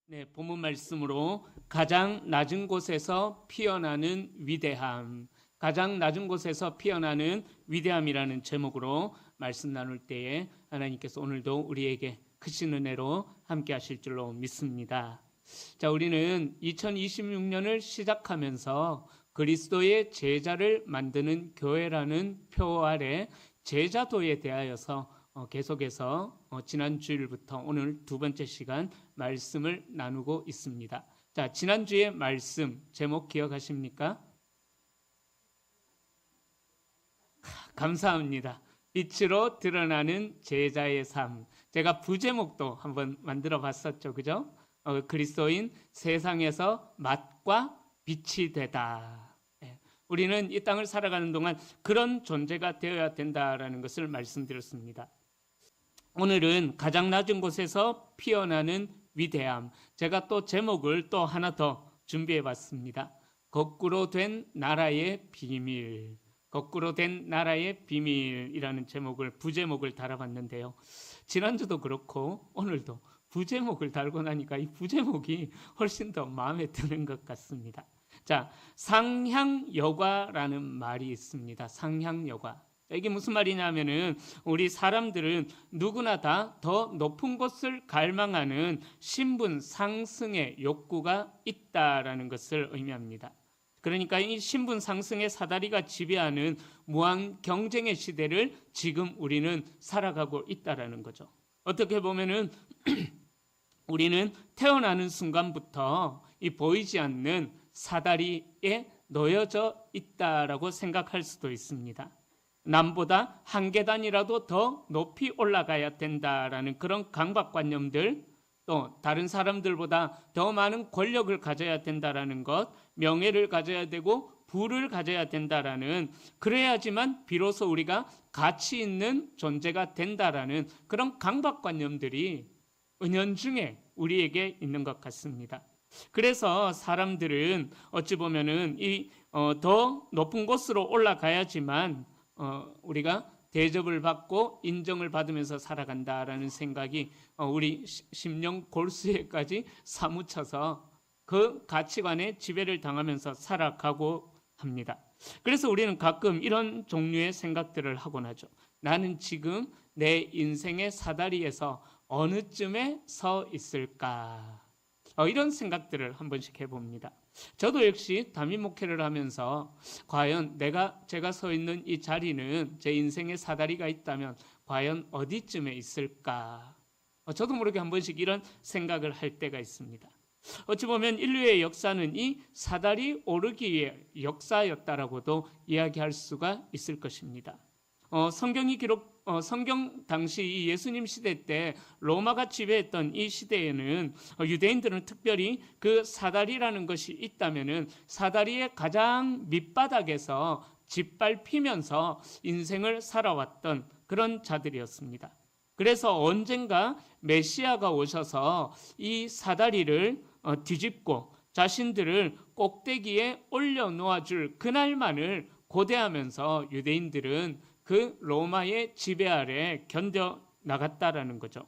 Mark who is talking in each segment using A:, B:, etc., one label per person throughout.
A: 네, 본문 말씀으로 가장 낮은 곳에서 피어나는 위대함, 가장 낮은 곳에서 피어나는 위대함이라는 제목으로 말씀 나눌 때에 하나님께서 오늘도 우리에게 크신 은혜로 함께 하실 줄로 믿습니다. 자, 우리는 2026년을 시작하면서 그리스도의 제자를 만드는 교회라는 표 아래 제자도에 대하여서 계속해서 지난 주일부터 오늘 두 번째 시간 말씀을 나누고 있습니다. 자, 지난주의 말씀 제목 기억하십니까? 감사합니다. 빛으로 드러나는 제자의 삶. 제가 부제목도 한번 만들어 봤었죠. 그죠? 그리스도인 세상에서 맛과 빛이 되다. 우리는 이 땅을 살아가는 동안 그런 존재가 되어야 된다라는 것을 말씀드렸습니다. 오늘은 가장 낮은 곳에서 피어나는 위대함. 제가 또 제목을 또 하나 더 준비해 봤습니다. 거꾸로 된 나라의 비밀. 거꾸로 된 나라의 비밀이라는 제목을, 부제목을 달아봤는데요. 지난주도 그렇고 오늘도 부제목을 달고 나니까 이 부제목이 훨씬 더 마음에 드는 것 같습니다. 자, 상향여과라는 말이 있습니다. 상향여과. 이게 무슨 말이냐면은 우리 사람들은 누구나 다 더 높은 곳을 갈망하는 신분 상승의 욕구가 있다라는 것을 의미합니다. 그러니까 이 신분 상승의 사다리가 지배하는 무한 경쟁의 시대를 지금 우리는 살아가고 있다라는 거죠. 어떻게 보면은 우리는 태어나는 순간부터 이 보이지 않는 사다리에 놓여져 있다라고 생각할 수도 있습니다. 남보다 한 계단이라도 더 높이 올라가야 된다라는 그런 강박관념들, 또 다른 사람들보다 더 많은 권력을 가져야 된다라는 것, 명예를 가져야 되고 부를 가져야 된다라는, 그래야지만 비로소 우리가 가치 있는 존재가 된다라는 그런 강박관념들이 은연중에 우리에게 있는 것 같습니다. 그래서 사람들은 어찌 보면은 더 높은 곳으로 올라가야지만 우리가 대접을 받고 인정을 받으면서 살아간다라는 생각이 우리 심령 골수에까지 사무쳐서 그 가치관에 지배를 당하면서 살아가고 합니다. 그래서 우리는 가끔 이런 종류의 생각들을 하곤 하죠. 나는 지금 내 인생의 사다리에서 어느쯤에 서 있을까? 이런 생각들을 한 번씩 해봅니다. 저도 역시 담임 목회를 하면서 과연 제가 서 있는 이 자리는, 제 인생의 사다리가 있다면 과연 어디쯤에 있을까? 저도 모르게 한 번씩 이런 생각을 할 때가 있습니다. 어찌 보면 인류의 역사는 이 사다리 오르기의 역사였다라고도 이야기할 수가 있을 것입니다. 성경 당시 예수님 시대 때 로마가 지배했던 이 시대에는 유대인들은 특별히 그 사다리라는 것이 있다면은 사다리의 가장 밑바닥에서 짓밟히면서 인생을 살아왔던 그런 자들이었습니다. 그래서 언젠가 메시아가 오셔서 이 사다리를 뒤집고 자신들을 꼭대기에 올려놓아줄 그날만을 고대하면서 유대인들은 그 로마의 지배 아래 견뎌 나갔다라는 거죠.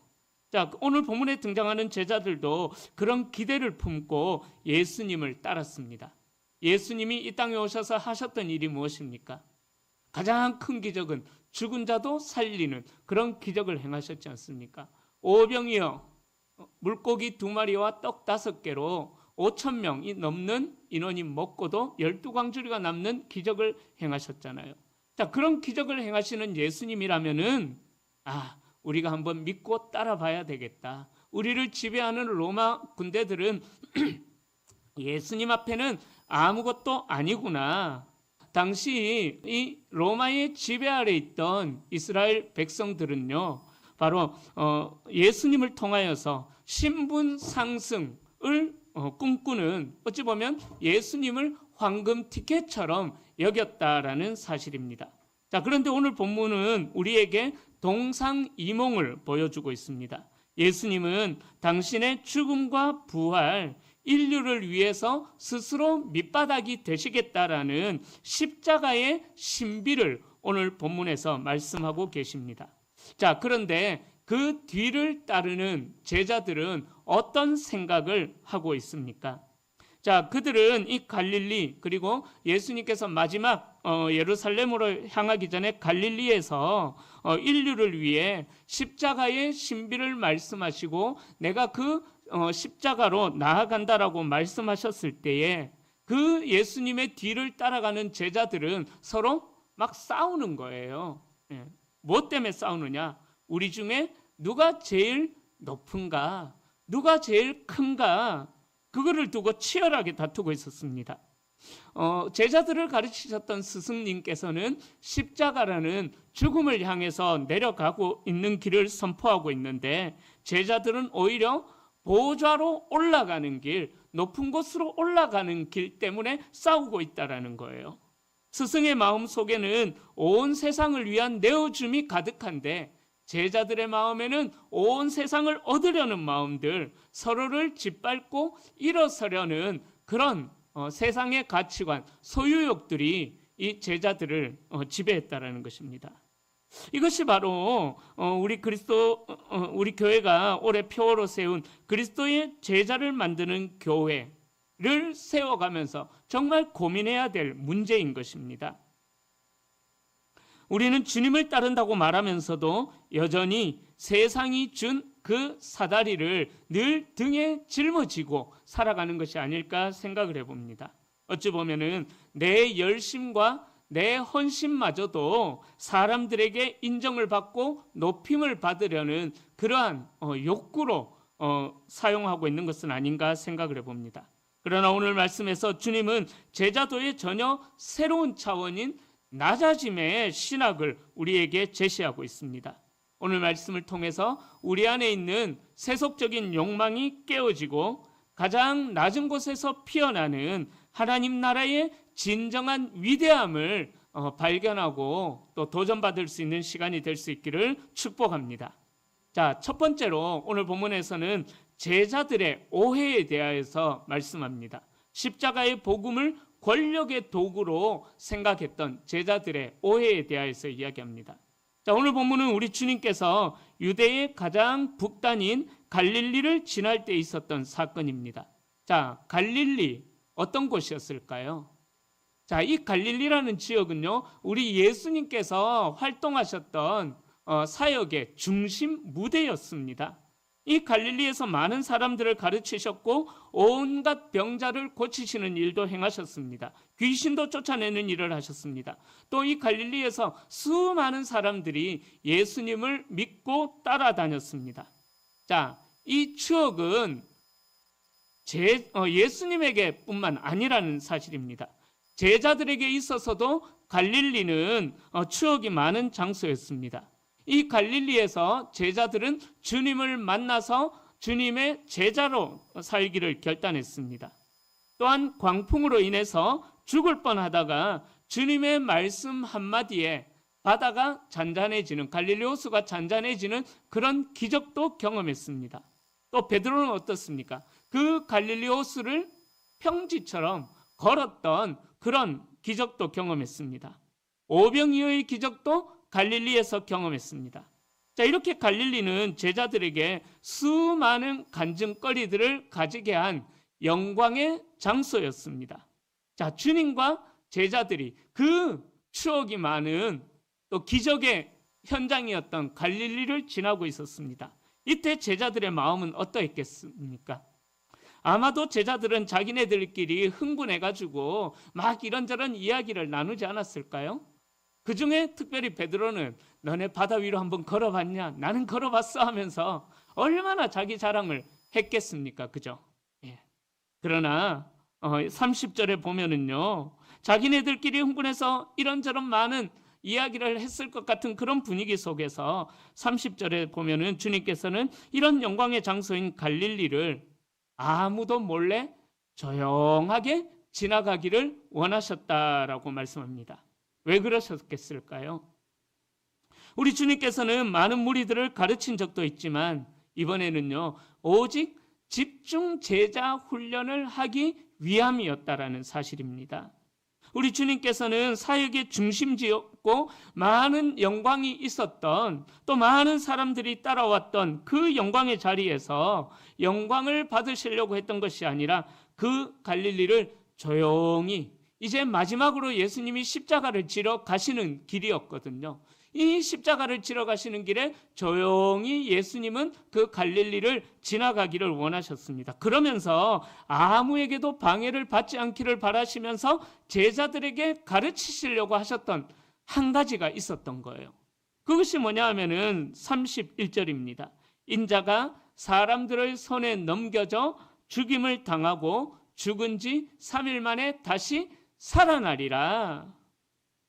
A: 자, 오늘 본문에 등장하는 제자들도 그런 기대를 품고 예수님을 따랐습니다. 예수님이 이 땅에 오셔서 하셨던 일이 무엇입니까? 가장 큰 기적은 죽은 자도 살리는 그런 기적을 행하셨지 않습니까? 오병이어 물고기 2마리와 떡 5개로 5,000명이 넘는 인원이 먹고도 12광주리가 남는 기적을 행하셨잖아요. 자, 그런 기적을 행하시는 예수님이라면은 우리가 한번 믿고 따라봐야 되겠다. 우리를 지배하는 로마 군대들은 예수님 앞에는 아무것도 아니구나. 당시 이 로마의 지배 아래 있던 이스라엘 백성들은요, 바로 예수님을 통하여서 신분 상승을 꿈꾸는, 어찌 보면 예수님을 황금 티켓처럼 여겼다라는 사실입니다. 자, 그런데 오늘 본문은 우리에게 동상이몽을 보여주고 있습니다. 예수님은 당신의 죽음과 부활, 인류를 위해서 스스로 밑바닥이 되시겠다라는 십자가의 신비를 오늘 본문에서 말씀하고 계십니다. 자, 그런데 그 뒤를 따르는 제자들은 어떤 생각을 하고 있습니까? 자, 그들은 이 갈릴리, 그리고 예수님께서 마지막 예루살렘으로 향하기 전에 갈릴리에서 인류를 위해 십자가의 신비를 말씀하시고 내가 그 십자가로 나아간다라고 말씀하셨을 때에 그 예수님의 뒤를 따라가는 제자들은 서로 막 싸우는 거예요. 뭐 때문에 싸우느냐? 우리 중에 누가 제일 높은가? 누가 제일 큰가? 그거를 두고 치열하게 다투고 있었습니다. 제자들을 가르치셨던 스승님께서는 십자가라는 죽음을 향해서 내려가고 있는 길을 선포하고 있는데 제자들은 오히려 보좌로 올라가는 길, 높은 곳으로 올라가는 길 때문에 싸우고 있다라는 거예요. 스승의 마음 속에는 온 세상을 위한 내어줌이 가득한데 제자들의 마음에는 온 세상을 얻으려는 마음들, 서로를 짓밟고 일어서려는 그런 세상의 가치관, 소유욕들이 이 제자들을 지배했다라는 것입니다. 이것이 바로 우리 교회가 올해 표어로 세운 그리스도의 제자를 만드는 교회를 세워가면서 정말 고민해야 될 문제인 것입니다. 우리는 주님을 따른다고 말하면서도 여전히 세상이 준 그 사다리를 늘 등에 짊어지고 살아가는 것이 아닐까 생각을 해봅니다. 어찌 보면은 내 열심과 내 헌신마저도 사람들에게 인정을 받고 높임을 받으려는 그러한 욕구로 사용하고 있는 것은 아닌가 생각을 해봅니다. 그러나 오늘 말씀에서 주님은 제자도의 전혀 새로운 차원인 낮아짐의 신학을 우리에게 제시하고 있습니다. 오늘 말씀을 통해서 우리 안에 있는 세속적인 욕망이 깨어지고 가장 낮은 곳에서 피어나는 하나님 나라의 진정한 위대함을 발견하고 또 도전받을 수 있는 시간이 될 수 있기를 축복합니다. 자, 첫 번째로 오늘 본문에서는 제자들의 오해에 대하여서 말씀합니다. 십자가의 복음을 권력의 도구로 생각했던 제자들의 오해에 대하여서 이야기합니다. 자, 오늘 본문은 우리 주님께서 유대의 가장 북단인 갈릴리를 지날 때 있었던 사건입니다. 자, 갈릴리 어떤 곳이었을까요? 자, 이 갈릴리라는 지역은요, 우리 예수님께서 활동하셨던 사역의 중심 무대였습니다. 이 갈릴리에서 많은 사람들을 가르치셨고 온갖 병자를 고치시는 일도 행하셨습니다. 귀신도 쫓아내는 일을 하셨습니다. 또 이 갈릴리에서 수많은 사람들이 예수님을 믿고 따라다녔습니다. 자, 이 추억은 예수님에게 뿐만 아니라는 사실입니다. 제자들에게 있어서도 갈릴리는 추억이 많은 장소였습니다. 이 갈릴리에서 제자들은 주님을 만나서 주님의 제자로 살기를 결단했습니다. 또한 광풍으로 인해서 죽을 뻔하다가 주님의 말씀 한마디에 바다가 잔잔해지는, 갈릴리 호수가 잔잔해지는 그런 기적도 경험했습니다. 또 베드로는 어떻습니까? 그 갈릴리 호수를 평지처럼 걸었던 그런 기적도 경험했습니다. 오병이어의 기적도 갈릴리에서 경험했습니다. 자, 이렇게 갈릴리는 제자들에게 수많은 간증거리들을 가지게 한 영광의 장소였습니다. 자, 주님과 제자들이 그 추억이 많은 또 기적의 현장이었던 갈릴리를 지나고 있었습니다. 이때 제자들의 마음은 어떠했겠습니까? 아마도 제자들은 자기네들끼리 흥분해가지고 막 이런저런 이야기를 나누지 않았을까요? 그 중에 특별히 베드로는 너네 바다 위로 한번 걸어봤냐? 나는 걸어봤어 하면서 얼마나 자기 자랑을 했겠습니까? 그죠? 예. 그러나 30절에 보면은요, 자기네들끼리 흥분해서 이런저런 많은 이야기를 했을 것 같은 그런 분위기 속에서 30절에 보면은 주님께서는 이런 영광의 장소인 갈릴리를 아무도 몰래 조용하게 지나가기를 원하셨다라고 말씀합니다. 왜 그러셨겠을까요? 우리 주님께서는 많은 무리들을 가르친 적도 있지만 이번에는요, 오직 집중 제자 훈련을 하기 위함이었다라는 사실입니다. 우리 주님께서는 사역의 있었고 많은 영광이 있었던, 또 많은 사람들이 따라왔던 그 영광의 자리에서 영광을 받으시려고 했던 것이 아니라 그 갈릴리를 조용히, 이제 마지막으로 예수님이 십자가를 지러 가시는 길이었거든요. 이 십자가를 지러 가시는 길에 조용히 예수님은 그 갈릴리를 지나가기를 원하셨습니다. 그러면서 아무에게도 방해를 받지 않기를 바라시면서 제자들에게 가르치시려고 하셨던 한 가지가 있었던 거예요. 그것이 뭐냐 하면은 31절입니다. 인자가 사람들의 손에 넘겨져 죽임을 당하고 죽은 지 3일 만에 다시 살아나리라.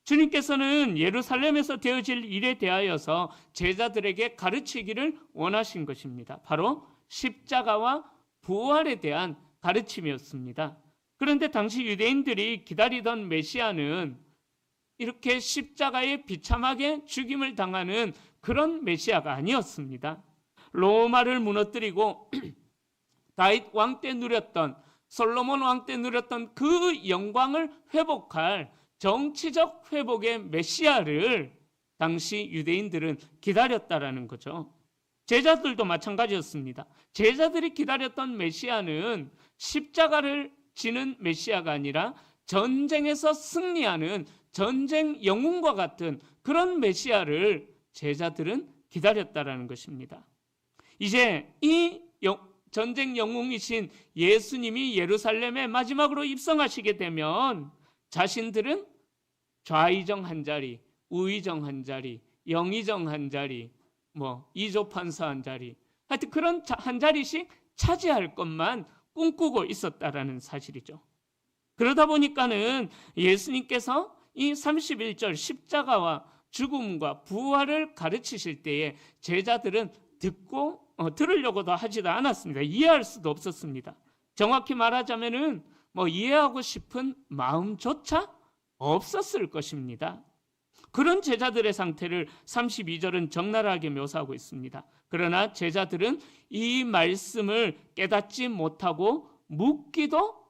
A: 주님께서는 예루살렘에서 되어질 일에 대하여서 제자들에게 가르치기를 원하신 것입니다. 바로 십자가와 부활에 대한 가르침이었습니다. 그런데 당시 유대인들이 기다리던 메시아는 이렇게 십자가에 비참하게 죽임을 당하는 그런 메시아가 아니었습니다. 로마를 무너뜨리고 다윗 왕 때 누렸던, 솔로몬 왕 때 누렸던 그 영광을 회복할 정치적 회복의 메시아를 당시 유대인들은 기다렸다라는 거죠. 제자들도 마찬가지였습니다. 제자들이 기다렸던 메시아는 십자가를 지는 메시아가 아니라 전쟁에서 승리하는 전쟁 영웅과 같은 그런 메시아를 제자들은 기다렸다라는 것입니다. 이제 이 전쟁 영웅이신 예수님이 예루살렘에 마지막으로 입성하시게 되면 자신들은 좌의정 한 자리, 우의정 한 자리, 영의정 한 자리, 이조 판사 한 자리, 하여튼 그런 한 자리씩 차지할 것만 꿈꾸고 있었다라는 사실이죠. 그러다 보니까는 예수님께서 이 31절 십자가와 죽음과 부활을 가르치실 때에 제자들은 들으려고도 하지도 않았습니다. 이해할 수도 없었습니다. 정확히 말하자면은 이해하고 싶은 마음조차 없었을 것입니다. 그런 제자들의 상태를 32절은 적나라하게 묘사하고 있습니다. 그러나 제자들은 이 말씀을 깨닫지 못하고 묻기도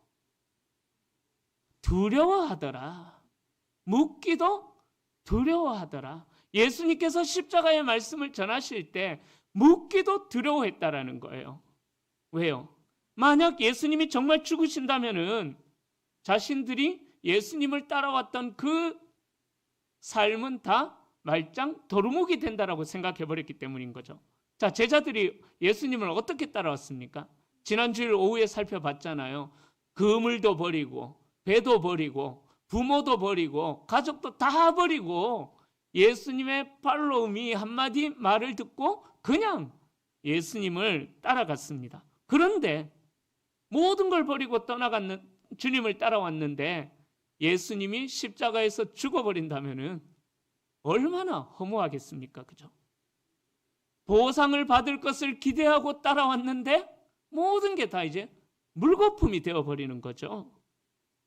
A: 두려워하더라. 묻기도 두려워하더라. 예수님께서 십자가의 말씀을 전하실 때 묻기도 두려워했다라는 거예요. 왜요? 만약 예수님이 정말 죽으신다면은 자신들이 예수님을 따라왔던 그 삶은 다 말짱 도루묵이 된다라고 생각해 버렸기 때문인 거죠. 자, 제자들이 예수님을 어떻게 따라왔습니까? 지난주일 오후에 살펴봤잖아요. 그물도 버리고 배도 버리고 부모도 버리고 가족도 다 버리고 예수님의 팔로우미 한마디 말을 듣고 그냥 예수님을 따라갔습니다. 그런데 모든 걸 버리고 떠나갔는 주님을 따라왔는데 예수님이 십자가에서 죽어버린다면은 얼마나 허무하겠습니까? 그죠? 보상을 받을 것을 기대하고 따라왔는데 모든 게 다 이제 물거품이 되어버리는 거죠.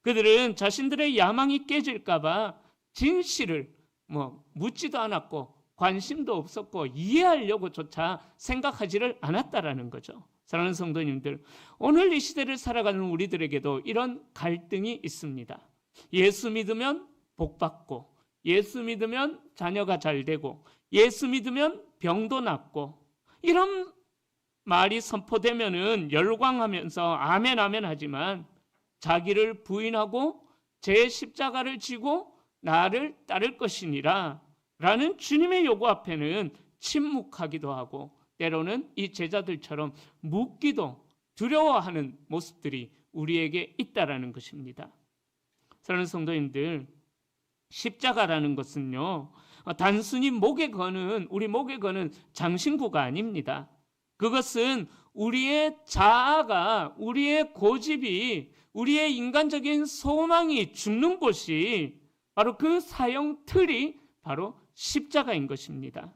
A: 그들은 자신들의 야망이 깨질까봐 진실을 묻지도 않았고 관심도 없었고 이해하려고조차 생각하지를 않았다라는 거죠. 사랑하는 성도님들, 오늘 이 시대를 살아가는 우리들에게도 이런 갈등이 있습니다. 예수 믿으면 복 받고, 예수 믿으면 자녀가 잘 되고, 예수 믿으면 병도 낫고, 이런 말이 선포되면은 열광하면서 아멘 아멘 하지만 자기를 부인하고 제 십자가를 지고 나를 따를 것이니라 라는 주님의 요구 앞에는 침묵하기도 하고 때로는 이 제자들처럼 묻기도 두려워하는 모습들이 우리에게 있다라는 것입니다. 사랑하는 성도님들, 십자가라는 것은요, 단순히 우리 목에 거는 장신구가 아닙니다. 그것은 우리의 자아가, 우리의 고집이, 우리의 인간적인 소망이 죽는 곳이 바로 그 사형 틀이 바로 십자가인 것입니다.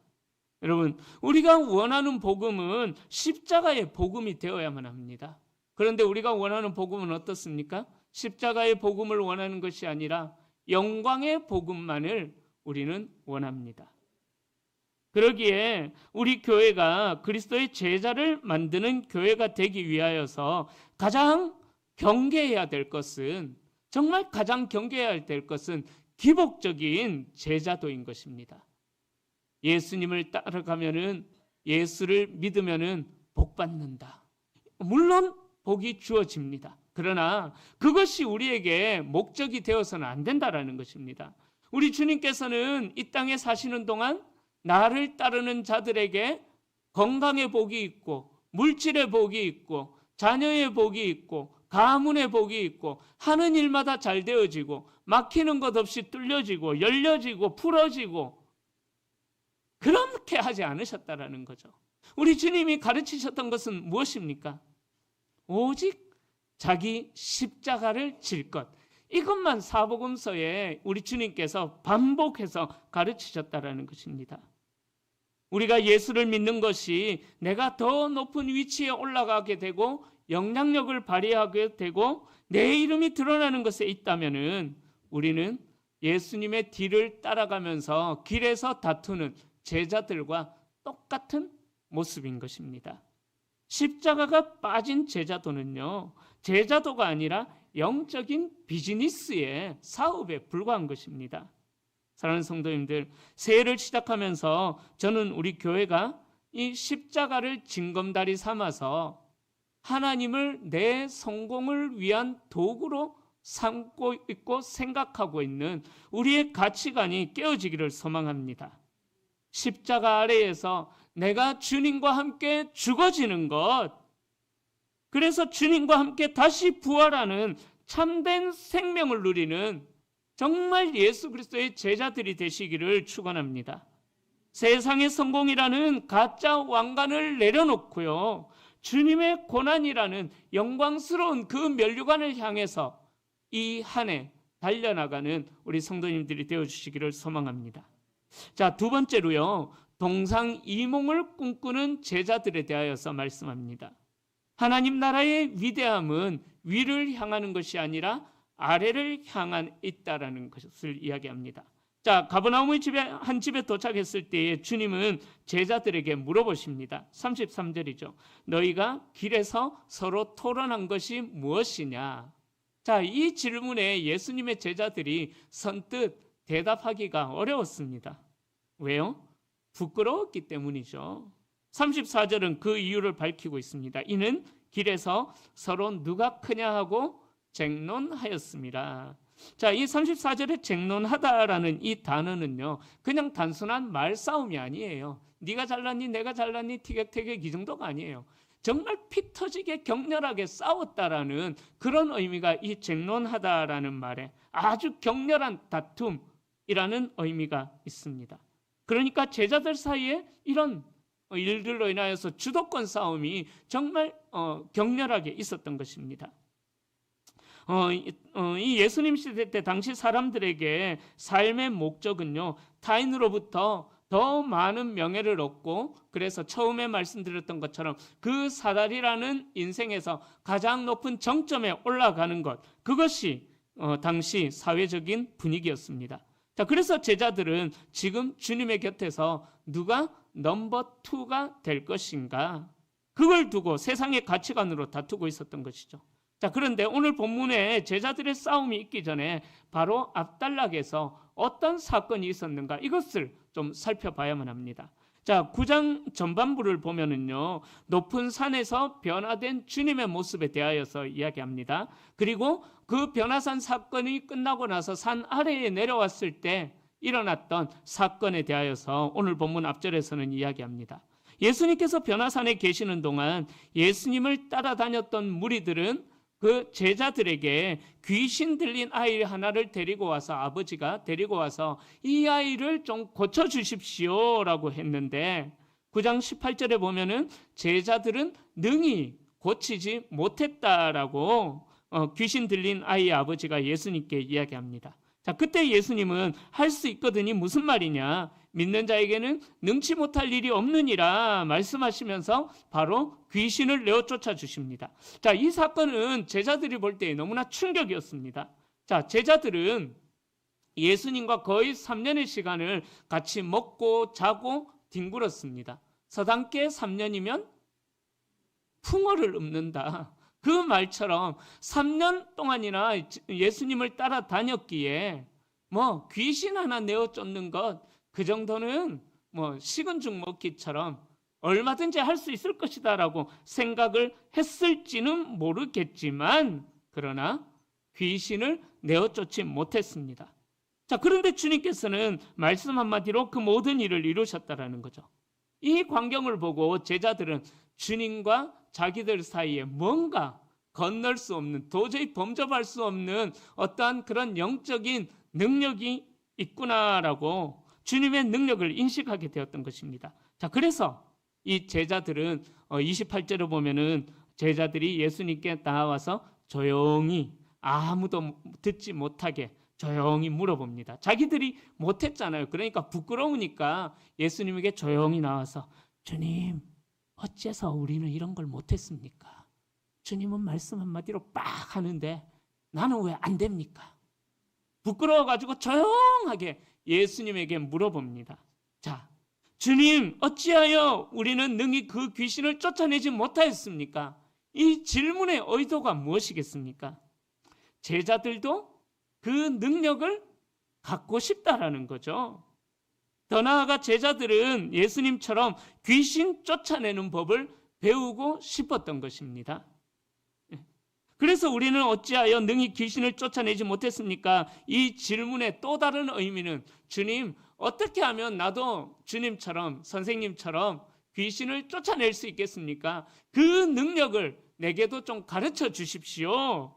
A: 여러분, 우리가 원하는 복음은 십자가의 복음이 되어야만 합니다. 그런데 우리가 원하는 복음은 어떻습니까? 십자가의 복음을 원하는 것이 아니라 영광의 복음만을 우리는 원합니다. 그러기에 우리 교회가 그리스도의 제자를 만드는 교회가 되기 위하여서 가장 경계해야 될 것은, 정말 가장 경계해야 될 것은 기복적인 제자도인 것입니다. 예수님을 따라가면은, 예수를 믿으면은 복 받는다. 물론 복이 주어집니다. 그러나 그것이 우리에게 목적이 되어서는 안 된다라는 것입니다. 우리 주님께서는 이 땅에 사시는 동안 나를 따르는 자들에게 건강의 복이 있고, 물질의 복이 있고, 자녀의 복이 있고, 가문의 복이 있고, 하는 일마다 잘 되어지고, 막히는 것 없이 뚫려지고, 열려지고, 풀어지고, 그렇게 하지 않으셨다라는 거죠. 우리 주님이 가르치셨던 것은 무엇입니까? 오직 자기 십자가를 질 것, 이것만 사복음서에 우리 주님께서 반복해서 가르치셨다라는 것입니다. 우리가 예수를 믿는 것이 내가 더 높은 위치에 올라가게 되고 영향력을 발휘하게 되고 내 이름이 드러나는 것에 있다면은 우리는 예수님의 뒤를 따라가면서 길에서 다투는 제자들과 똑같은 모습인 것입니다. 십자가가 빠진 제자도는요, 제자도가 아니라 영적인 비즈니스의 사업에 불과한 것입니다. 사랑하는 성도님들, 새해를 시작하면서 저는 우리 교회가 이 십자가를 징검다리 삼아서 하나님을 내 성공을 위한 도구로 삼고 있고 생각하고 있는 우리의 가치관이 깨어지기를 소망합니다. 십자가 아래에서 내가 주님과 함께 죽어지는 것, 그래서 주님과 함께 다시 부활하는 참된 생명을 누리는 정말 예수 그리스도의 제자들이 되시기를 축원합니다. 세상의 성공이라는 가짜 왕관을 내려놓고요, 주님의 고난이라는 영광스러운 그 면류관을 향해서 이 한 해 달려나가는 우리 성도님들이 되어주시기를 소망합니다. 자, 두 번째로요, 동상이몽을 꿈꾸는 제자들에 대하여서 말씀합니다. 하나님 나라의 위대함은 위를 향하는 것이 아니라 아래를 향한 있다라는 것을 이야기합니다. 자, 가버나움의 한 집에 도착했을 때에 주님은 제자들에게 물어보십니다. 33절이죠. 너희가 길에서 서로 토론한 것이 무엇이냐? 자, 이 질문에 예수님의 제자들이 선뜻 대답하기가 어려웠습니다. 왜요? 부끄러웠기 때문이죠. 34절은 그 이유를 밝히고 있습니다. 이는 길에서 서로 누가 크냐 하고 쟁론하였습니다. 자, 이 34절에 쟁론하다라는 이 단어는요, 그냥 단순한 말싸움이 아니에요. 네가 잘났니 내가 잘났니 티격태격 이 정도가 아니에요. 정말 피 터지게 격렬하게 싸웠다라는 그런 의미가 이 쟁론하다라는 말에 아주 격렬한 다툼이라는 의미가 있습니다. 그러니까 제자들 사이에 이런 일들로 인하여서 주도권 싸움이 정말 격렬하게 있었던 것입니다. 이 예수님 시대 때 당시 사람들에게 삶의 목적은요, 타인으로부터 더 많은 명예를 얻고, 그래서 처음에 말씀드렸던 것처럼 그 사다리라는 인생에서 가장 높은 정점에 올라가는 것, 그것이 당시 사회적인 분위기였습니다. 자, 그래서 제자들은 지금 주님의 곁에서 누가 넘버 2가 될 것인가, 그걸 두고 세상의 가치관으로 다투고 있었던 것이죠. 자, 그런데 오늘 본문에 제자들의 싸움이 있기 전에 바로 앞단락에서 어떤 사건이 있었는가, 이것을 좀 살펴봐야만 합니다. 자, 9장 전반부를 보면은요, 높은 산에서 변화된 주님의 모습에 대하여서 이야기합니다. 그리고 그 변화산 사건이 끝나고 나서 산 아래에 내려왔을 때 일어났던 사건에 대하여서 오늘 본문 앞절에서는 이야기합니다. 예수님께서 변화산에 계시는 동안 예수님을 따라다녔던 무리들은 그 제자들에게 귀신 들린 아이 하나를 데리고 와서, 아버지가 데리고 와서 이 아이를 좀 고쳐주십시오라고 했는데 9장 18절에 보면은 제자들은 능히 고치지 못했다라고 귀신 들린 아이의 아버지가 예수님께 이야기합니다. 자, 그때 예수님은 할 수 있거든이 무슨 말이냐, 믿는 자에게는 능치 못할 일이 없느니라 말씀하시면서 바로 귀신을 내어 쫓아 주십니다. 자, 이 사건은 제자들이 볼 때 너무나 충격이었습니다. 자, 제자들은 예수님과 거의 3년의 시간을 같이 먹고 자고 뒹굴었습니다. 서당계 3년이면 풍어를 읊는다, 그 말처럼 3년 동안이나 예수님을 따라다녔기에 뭐 귀신 하나 내어 쫓는 것, 그 정도는 뭐 식은 죽 먹기처럼 얼마든지 할 수 있을 것이다라고 생각을 했을지는 모르겠지만, 그러나 귀신을 내어 쫓지 못했습니다. 자, 그런데 주님께서는 말씀 한마디로 그 모든 일을 이루셨다라는 거죠. 이 광경을 보고 제자들은 주님과 자기들 사이에 뭔가 건널 수 없는, 도저히 범접할 수 없는 어떠한 그런 영적인 능력이 있구나라고 주님의 능력을 인식하게 되었던 것입니다. 자, 그래서 이 제자들은 28절을 보면은 제자들이 예수님께 나와서 조용히, 아무도 듣지 못하게 조용히 물어봅니다. 자기들이 못했잖아요. 그러니까 부끄러우니까 예수님에게 조용히 나와서, 주님, 어째서 우리는 이런 걸 못했습니까? 주님은 말씀 한마디로 빡 하는데 나는 왜 안 됩니까? 부끄러워가지고 조용하게 예수님에게 물어봅니다. 자, 주님, 어찌하여 우리는 능히 그 귀신을 쫓아내지 못하였습니까? 이 질문의 의도가 무엇이겠습니까? 제자들도 그 능력을 갖고 싶다라는 거죠. 더 나아가 제자들은 예수님처럼 귀신 쫓아내는 법을 배우고 싶었던 것입니다. 그래서 우리는 어찌하여 능히 귀신을 쫓아내지 못했습니까? 이 질문의 또 다른 의미는, 주님, 어떻게 하면 나도 주님처럼, 선생님처럼 귀신을 쫓아낼 수 있겠습니까? 그 능력을 내게도 좀 가르쳐 주십시오.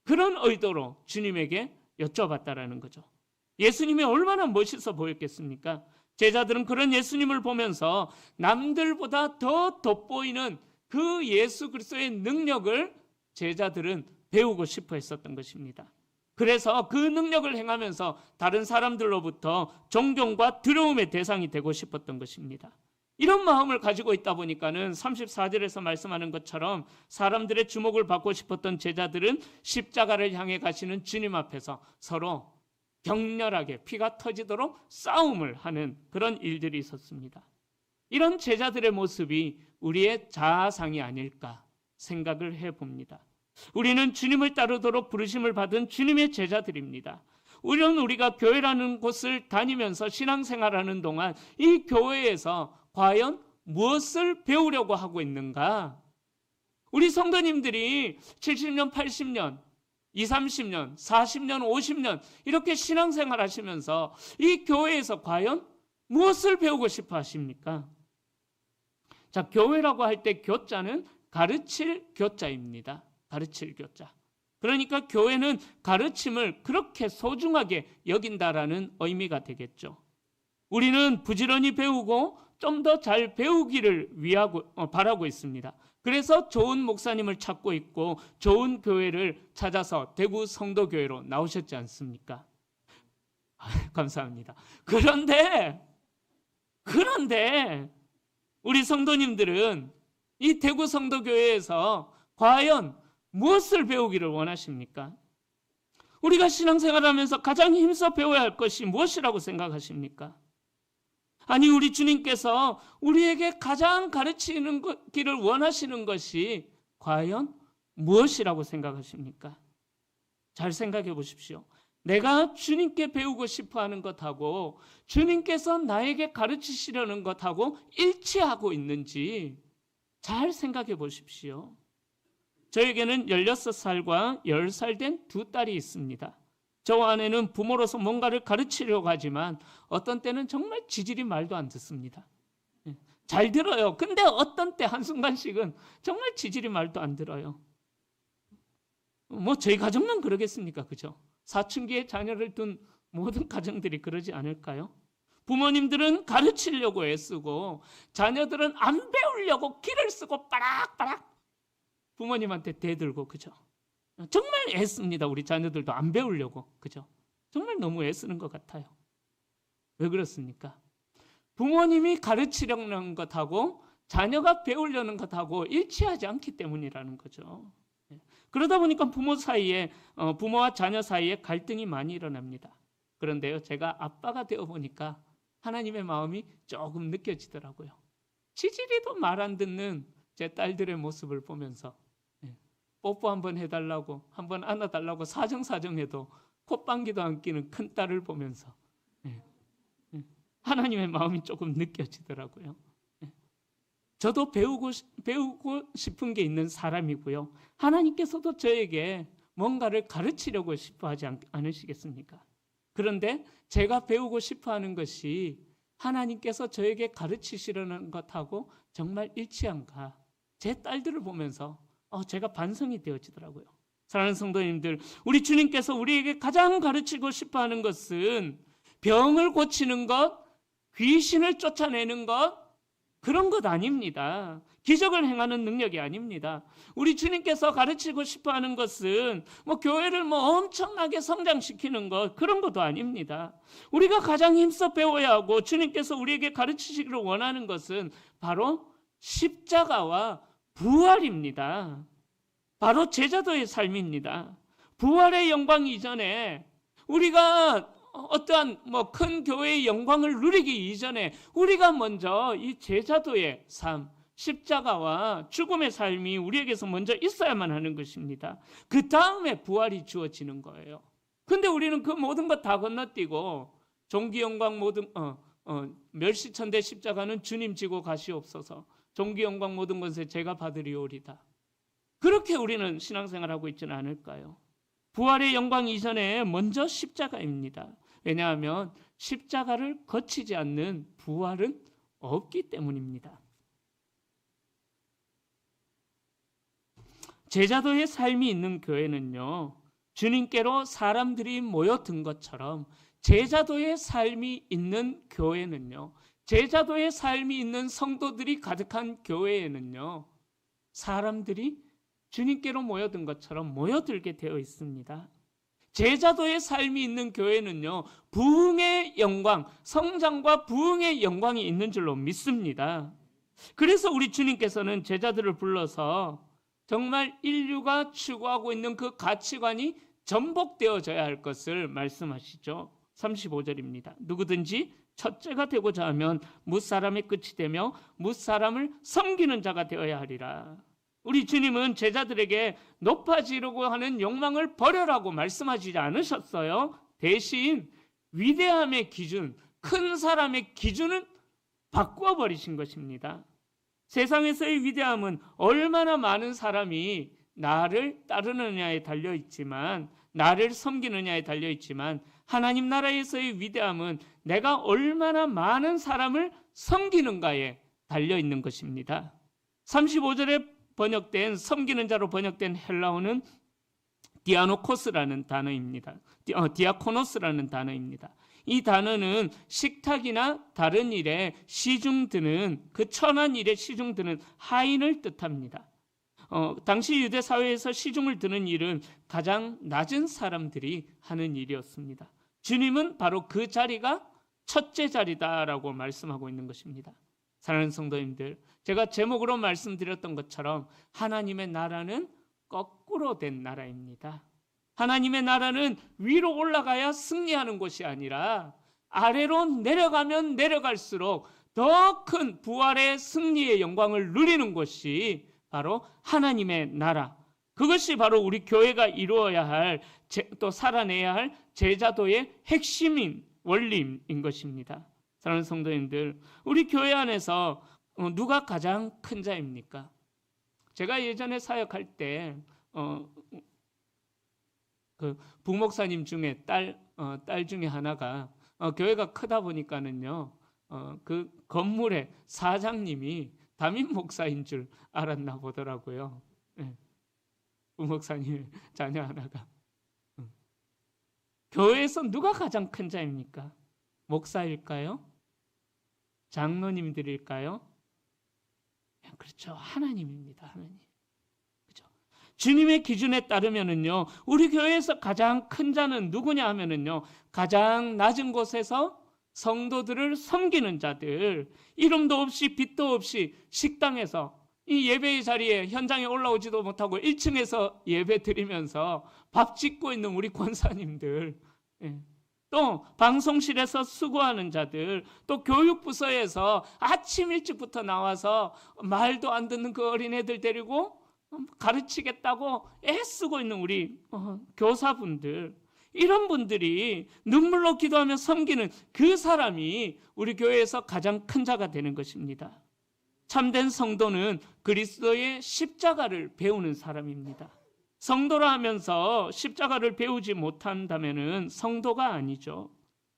A: 그런 의도로 주님에게 여쭤봤다라는 거죠. 예수님이 얼마나 멋있어 보였겠습니까? 제자들은 그런 예수님을 보면서 남들보다 더 돋보이는 그 예수 그리스도의 능력을 제자들은 배우고 싶어 했었던 것입니다. 그래서 그 능력을 행하면서 다른 사람들로부터 존경과 두려움의 대상이 되고 싶었던 것입니다. 이런 마음을 가지고 있다 보니까는 34절에서 말씀하는 것처럼 사람들의 주목을 받고 싶었던 제자들은 십자가를 향해 가시는 주님 앞에서 서로 격렬하게 피가 터지도록 싸움을 하는 그런 일들이 있었습니다. 이런 제자들의 모습이 우리의 자아상이 아닐까 생각을 해봅니다. 우리는 주님을 따르도록 부르심을 받은 주님의 제자들입니다. 우리가 교회라는 곳을 다니면서 신앙생활하는 동안 이 교회에서 과연 무엇을 배우려고 하고 있는가? 우리 성도님들이 70년, 80년, 20, 30년, 40년, 50년 이렇게 신앙생활 하시면서 이 교회에서 과연 무엇을 배우고 싶어 하십니까? 자, 교회라고 할 때 교자는 가르칠 교자입니다. 가르칠 교자. 그러니까 교회는 가르침을 그렇게 소중하게 여긴다라는 의미가 되겠죠. 우리는 부지런히 배우고 좀 더 잘 배우기를 바라고 있습니다. 그래서 좋은 목사님을 찾고 있고 좋은 교회를 찾아서 대구 성도교회로 나오셨지 않습니까? 감사합니다. 그런데 우리 성도님들은 이 대구 성도교회에서 과연 무엇을 배우기를 원하십니까? 우리가 신앙생활하면서 가장 힘써 배워야 할 것이 무엇이라고 생각하십니까? 아니, 우리 주님께서 우리에게 가장 가르치는 길을 원하시는 것이 과연 무엇이라고 생각하십니까? 잘 생각해 보십시오. 내가 주님께 배우고 싶어하는 것하고 주님께서 나에게 가르치시려는 것하고 일치하고 있는지 잘 생각해 보십시오. 저에게는 16살과 10살 된 두 딸이 있습니다. 저 아내는 부모로서 뭔가를 가르치려고 하지만 어떤 때는 정말 지질이 말도 안 듣습니다. 잘 들어요. 근데 어떤 때 한순간씩은 정말 지질이 말도 안 들어요. 뭐 저희 가정만 그러겠습니까? 그죠? 사춘기에 자녀를 둔 모든 가정들이 그러지 않을까요? 부모님들은 가르치려고 애쓰고 자녀들은 안 배우려고 기를 쓰고 빠락빠락 부모님한테 대들고, 그죠? 정말 애씁니다. 우리 자녀들도 안 배우려고, 그죠? 정말 너무 애쓰는 것 같아요. 왜 그렇습니까? 부모님이 가르치려는 것하고 자녀가 배우려는 것하고 일치하지 않기 때문이라는 거죠. 그러다 보니까 부모와 자녀 사이에 갈등이 많이 일어납니다. 그런데요, 제가 아빠가 되어 보니까 하나님의 마음이 조금 느껴지더라고요. 지질이도 말 안 듣는 제 딸들의 모습을 보면서 뽀뽀 한번 해달라고, 한번 안아달라고 사정사정해도 콧방귀도 안 끼는 큰 딸을 보면서 하나님의 마음이 조금 느껴지더라고요. 저도 배우고 싶은 게 있는 사람이고요. 하나님께서도 저에게 뭔가를 가르치려고 싶어하지 않으시겠습니까? 그런데 제가 배우고 싶어하는 것이 하나님께서 저에게 가르치시려는 것하고 정말 일치한가? 제 딸들을 보면서 제가 반성이 되어지더라고요. 사랑하는 성도님들, 우리 주님께서 우리에게 가장 가르치고 싶어하는 것은 병을 고치는 것, 귀신을 쫓아내는 것, 그런 것 아닙니다. 기적을 행하는 능력이 아닙니다. 우리 주님께서 가르치고 싶어하는 것은 교회를 엄청나게 성장시키는 것, 그런 것도 아닙니다. 우리가 가장 힘써 배워야 하고 주님께서 우리에게 가르치시기를 원하는 것은 바로 십자가와 부활입니다. 바로 제자도의 삶입니다. 부활의 영광 이전에 우리가 어떠한 큰 교회의 영광을 누리기 이전에 우리가 먼저 이 제자도의 삶, 십자가와 죽음의 삶이 우리에게서 먼저 있어야만 하는 것입니다. 그 다음에 부활이 주어지는 거예요. 근데 우리는 그 모든 것 다 건너뛰고 종기 영광 모든 멸시천대 십자가는 주님 지고 가시옵소서. 종기 영광 모든 것에 제가 받으리오리다. 그렇게 우리는 신앙생활하고 있지는 않을까요? 부활의 영광 이전에 먼저 십자가입니다. 왜냐하면 십자가를 거치지 않는 부활은 없기 때문입니다. 제자도의 삶이 있는 교회는요, 주님께로 사람들이 모여든 것처럼 제자도의 삶이 있는 교회는요, 제자도의 삶이 있는 성도들이 가득한 교회에는요, 사람들이 주님께로 모여든 것처럼 모여들게 되어 있습니다. 제자도의 삶이 있는 교회는요, 부흥의 영광, 성장과 부흥의 영광이 있는 줄로 믿습니다. 그래서 우리 주님께서는 제자들을 불러서 정말 인류가 추구하고 있는 그 가치관이 전복되어져야 할 것을 말씀하시죠. 35절입니다. 누구든지 첫째가 되고자 하면 뭇사람의 끝이 되며 뭇사람을 섬기는 자가 되어야 하리라. 우리 주님은 제자들에게 높아지려고 하는 욕망을 버려라고 말씀하시지 않으셨어요. 대신 위대함의 기준, 큰 사람의 기준은 바꾸어 버리신 것입니다. 세상에서의 위대함은 얼마나 많은 사람이 나를 따르느냐에 달려있지만, 나를 섬기느냐에 달려있지만, 하나님 나라에서의 위대함은 내가 얼마나 많은 사람을 섬기는가에 달려있는 것입니다. 35절에 번역된, 섬기는 자로 번역된 헬라어는 디아노코스라는 단어입니다. 디아코노스라는 단어입니다. 이 단어는 식탁이나 다른 일에 시중드는, 그 천한 일에 시중드는 하인을 뜻합니다. 당시 유대 사회에서 시중을 드는 일은 가장 낮은 사람들이 하는 일이었습니다. 주님은 바로 그 자리가 첫째 자리다라고 말씀하고 있는 것입니다. 사랑하는 성도님들, 제가 제목으로 말씀드렸던 것처럼 하나님의 나라는 거꾸로 된 나라입니다. 하나님의 나라는 위로 올라가야 승리하는 곳이 아니라 아래로 내려가면 내려갈수록 더 큰 부활의 승리의 영광을 누리는 곳이 바로 하나님의 나라. 그것이 바로 우리 교회가 이루어야 할, 또 살아내야 할 제자도의 핵심인 원리인 것입니다. 사랑하는 성도님들, 우리 교회 안에서 누가 가장 큰 자입니까? 제가 예전에 사역할 때 그 부목사님 중에 딸 중에 하나가 교회가 크다 보니까는요, 그 건물의 사장님이 담임 목사인 줄 알았나 보더라고요. 네. 부목사님 자녀 하나가. 교회에서 누가 가장 큰 자입니까? 목사일까요? 장로님들일까요? 그렇죠. 하나님입니다. 하나님. 그렇죠. 주님의 기준에 따르면은요, 우리 교회에서 가장 큰 자는 누구냐 하면은요, 가장 낮은 곳에서 성도들을 섬기는 자들, 이름도 없이 빛도 없이 식당에서 이 예배의 자리에 현장에 올라오지도 못하고 1층에서 예배 드리면서 밥 짓고 있는 우리 권사님들, 또 방송실에서 수고하는 자들, 또 교육부서에서 아침 일찍부터 나와서 말도 안 듣는 그 어린애들 데리고 가르치겠다고 애쓰고 있는 우리 교사분들, 이런 분들이 눈물로 기도하며 섬기는 그 사람이 우리 교회에서 가장 큰 자가 되는 것입니다. 참된 성도는 그리스도의 십자가를 배우는 사람입니다. 성도라 하면서 십자가를 배우지 못한다면 성도가 아니죠.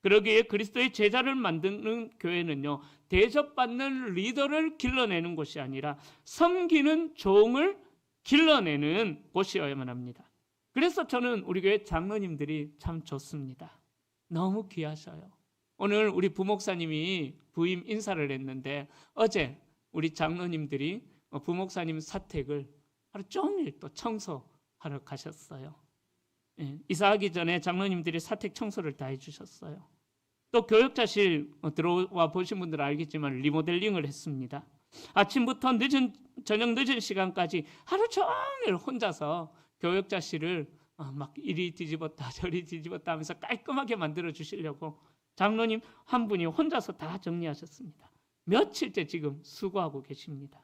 A: 그러기에 그리스도의 제자를 만드는 교회는요, 대접받는 리더를 길러내는 곳이 아니라 섬기는 종을 길러내는 곳이어야만 합니다. 그래서 저는 우리 교회 장로님들이 참 좋습니다. 너무 귀하셔요. 오늘 우리 부목사님이 부임 인사를 했는데 어제 우리 장로님들이 부목사님 사택을 하루 종일 또 청소하러 가셨어요. 이사하기 전에 장로님들이 사택 청소를 다 해주셨어요. 또 교역자실 들어와 보신 분들은 알겠지만 리모델링을 했습니다. 아침부터 저녁 늦은 시간까지 하루 종일 혼자서 교역자실을 막 이리 뒤집었다 저리 뒤집었다 하면서 깔끔하게 만들어 주시려고 장로님 한 분이 혼자서 다 정리하셨습니다. 며칠째 지금 수고하고 계십니다.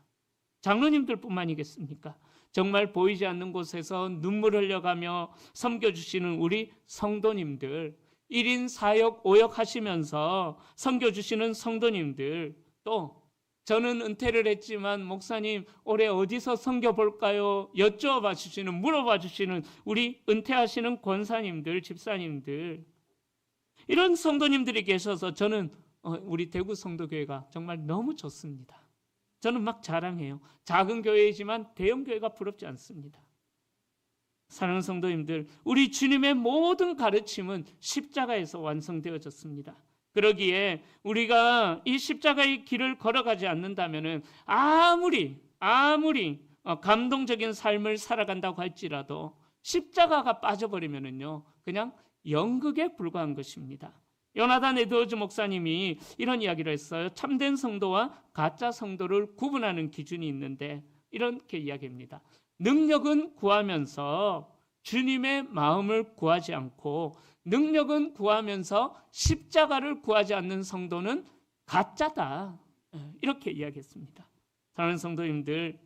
A: 장로님들뿐만이겠습니까? 정말 보이지 않는 곳에서 눈물 흘려가며 섬겨주시는 우리 성도님들, 1인 4역 5역 하시면서 섬겨주시는 성도님들, 또 저는 은퇴를 했지만 목사님 올해 어디서 섬겨볼까요? 여쭤봐 주시는, 물어봐 주시는 우리 은퇴하시는 권사님들, 집사님들, 이런 성도님들이 계셔서 저는 우리 대구 성도교회가 정말 너무 좋습니다. 저는 막 자랑해요. 작은 교회이지만 대형 교회가 부럽지 않습니다. 사랑하는 성도님들, 우리 주님의 모든 가르침은 십자가에서 완성되어졌습니다. 그러기에 우리가 이 십자가의 길을 걸어가지 않는다면 아무리 감동적인 삶을 살아간다고 할지라도 십자가가 빠져버리면요 그냥 연극에 불과한 것입니다. 요나단 에드워즈 목사님이 이런 이야기를 했어요. 참된 성도와 가짜 성도를 구분하는 기준이 있는데 이렇게 이야기합니다. 능력은 구하면서 주님의 마음을 구하지 않고, 능력은 구하면서 십자가를 구하지 않는 성도는 가짜다, 이렇게 이야기했습니다. 사랑하는 성도님들,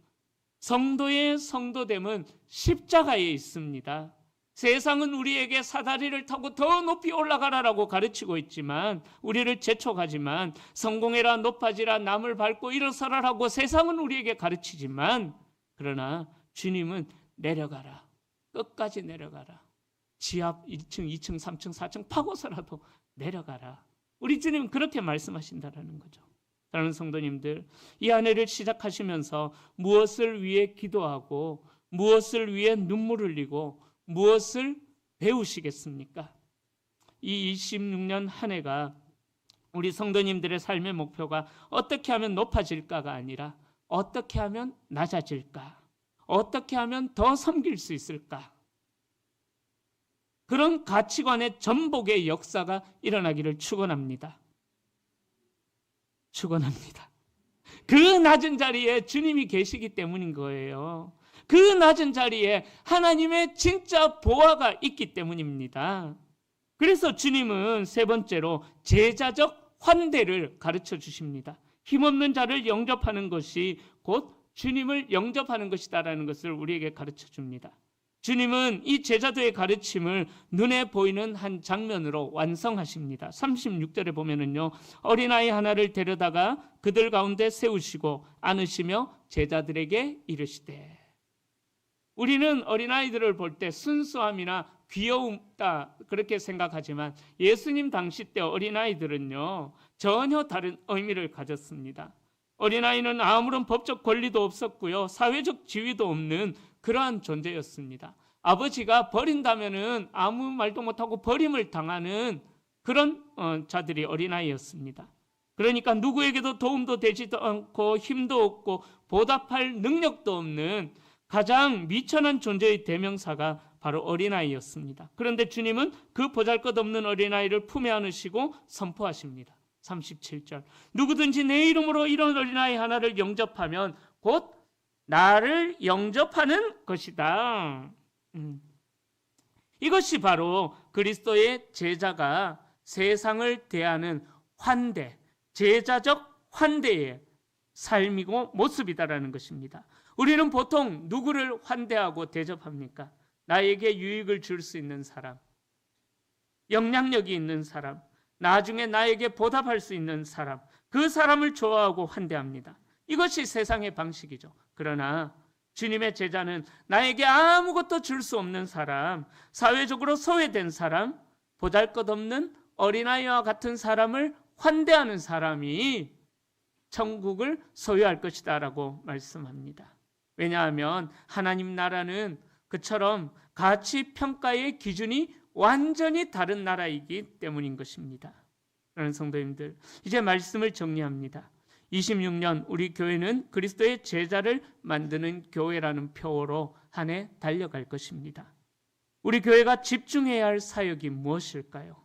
A: 성도의 성도됨은 십자가에 있습니다. 세상은 우리에게 사다리를 타고 더 높이 올라가라라고 가르치고 있지만, 우리를 재촉하지만, 성공해라, 높아지라, 남을 밟고 일어서라라고 세상은 우리에게 가르치지만, 그러나 주님은 내려가라, 끝까지 내려가라, 지하 1층, 2층, 3층, 4층 파고서라도 내려가라, 우리 주님은 그렇게 말씀하신다라는 거죠. 사랑하는 성도님들, 이 한 해를 시작하시면서 무엇을 위해 기도하고, 무엇을 위해 눈물 흘리고, 무엇을 배우시겠습니까? 이 26년 한 해가 우리 성도님들의 삶의 목표가 어떻게 하면 높아질까가 아니라 어떻게 하면 낮아질까, 어떻게 하면 더 섬길 수 있을까, 그런 가치관의 전복의 역사가 일어나기를 축원합니다. 축원합니다. 그 낮은 자리에 주님이 계시기 때문인 거예요. 그 낮은 자리에 하나님의 진짜 보화가 있기 때문입니다. 그래서 주님은 세 번째로 제자적 환대를 가르쳐 주십니다. 힘없는 자를 영접하는 것이 곧 주님을 영접하는 것이다라는 것을 우리에게 가르쳐 줍니다. 주님은 이 제자도의 가르침을 눈에 보이는 한 장면으로 완성하십니다. 36절에 보면은요, 어린아이 하나를 데려다가 그들 가운데 세우시고 안으시며 제자들에게 이르시되. 우리는 어린아이들을 볼 때 순수함이나 귀여움다 그렇게 생각하지만 예수님 당시 때 어린아이들은요 전혀 다른 의미를 가졌습니다. 어린아이는 아무런 법적 권리도 없었고요, 사회적 지위도 없는 그러한 존재였습니다. 아버지가 버린다면은 아무 말도 못하고 버림을 당하는 그런 자들이 어린아이였습니다. 그러니까 누구에게도 도움도 되지도 않고 힘도 없고 보답할 능력도 없는 가장 미천한 존재의 대명사가 바로 어린아이였습니다. 그런데 주님은 그 보잘것없는 어린아이를 품에 안으시고 선포하십니다. 37절, 누구든지 내 이름으로 이런 어린아이 하나를 영접하면 곧 나를 영접하는 것이다. 이것이 바로 그리스도의 제자가 세상을 대하는 환대, 제자적 환대의 삶이고 모습이다라는 것입니다. 우리는 보통 누구를 환대하고 대접합니까? 나에게 유익을 줄 수 있는 사람, 영향력이 있는 사람, 나중에 나에게 보답할 수 있는 사람, 그 사람을 좋아하고 환대합니다. 이것이 세상의 방식이죠. 그러나 주님의 제자는 나에게 아무것도 줄 수 없는 사람, 사회적으로 소외된 사람, 보잘것없는 어린아이와 같은 사람을 환대하는 사람이 천국을 소유할 것이다 라고 말씀합니다. 왜냐하면 하나님 나라는 그처럼 가치 평가의 기준이 완전히 다른 나라이기 때문인 것입니다. 그런 성도님들, 이제 말씀을 정리합니다. 26년 우리 교회는 그리스도의 제자를 만드는 교회라는 표어로 한 해 달려갈 것입니다. 우리 교회가 집중해야 할 사역이 무엇일까요?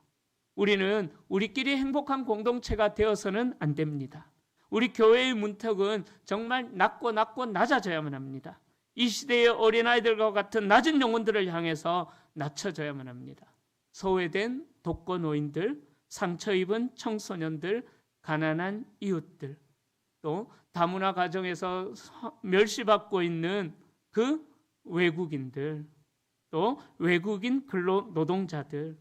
A: 우리는 우리끼리 행복한 공동체가 되어서는 안 됩니다. 우리 교회의 문턱은 정말 낮고 낮아져야만 합니다. 이 시대의 어린아이들과 같은 낮은 영혼들을 향해서 낮춰져야만 합니다. 소외된 독거노인들, 상처 입은 청소년들, 가난한 이웃들, 또 다문화 가정에서 멸시받고 있는 그 외국인들, 또 외국인 근로 노동자들,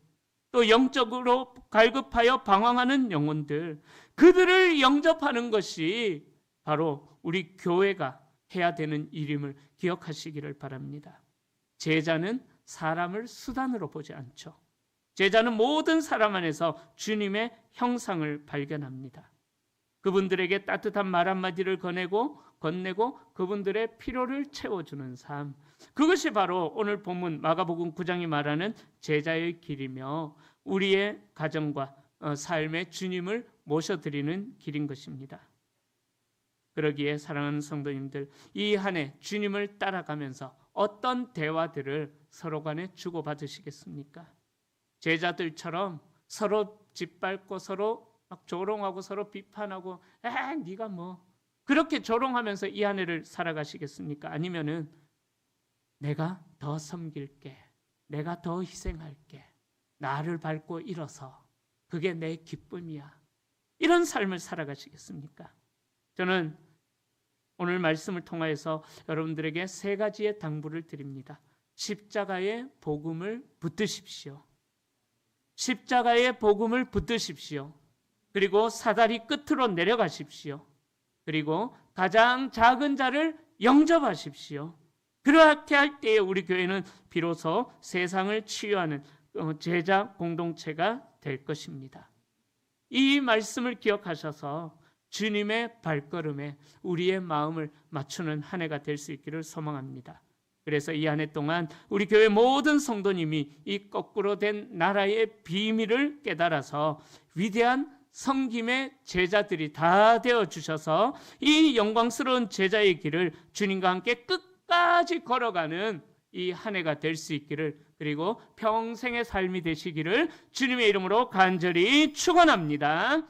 A: 또 영적으로 갈급하여 방황하는 영혼들, 그들을 영접하는 것이 바로 우리 교회가 해야 되는 일임을 기억하시기를 바랍니다. 제자는 사람을 수단으로 보지 않죠. 제자는 모든 사람 안에서 주님의 형상을 발견합니다. 그분들에게 따뜻한 말 한마디를 건네고 그분들의 필요를 채워주는 삶, 그것이 바로 오늘 본문 마가복음 9장이 말하는 제자의 길이며 우리의 가정과 삶의 주님을 모셔드리는 길인 것입니다. 그러기에 사랑하는 성도님들, 이 한 해 주님을 따라가면서 어떤 대화들을 서로 간에 주고받으시겠습니까? 제자들처럼 서로 짓밟고 서로 막 조롱하고 서로 비판하고 네가 뭐 그렇게 조롱하면서 이 한 해를 살아가시겠습니까? 아니면은 내가 더 섬길게, 내가 더 희생할게, 나를 밟고 일어서 그게 내 기쁨이야, 이런 삶을 살아가시겠습니까? 저는 오늘 말씀을 통하여서 여러분들에게 세 가지의 당부를 드립니다. 십자가의 복음을 붙드십시오. 십자가의 복음을 붙드십시오. 그리고 사다리 끝으로 내려가십시오. 그리고 가장 작은 자를 영접하십시오. 그렇게 할 때에 우리 교회는 비로소 세상을 치유하는 제자 공동체가 될 것입니다. 이 말씀을 기억하셔서 주님의 발걸음에 우리의 마음을 맞추는 한 해가 될 수 있기를 소망합니다. 그래서 이 한 해 동안 우리 교회 모든 성도님이 이 거꾸로 된 나라의 비밀을 깨달아서 위대한 섬김의 제자들이 다 되어주셔서 이 영광스러운 제자의 길을 주님과 함께 끝까지 걸어가는 이 한 해가 될 수 있기를, 그리고 평생의 삶이 되시기를 주님의 이름으로 간절히 축원합니다.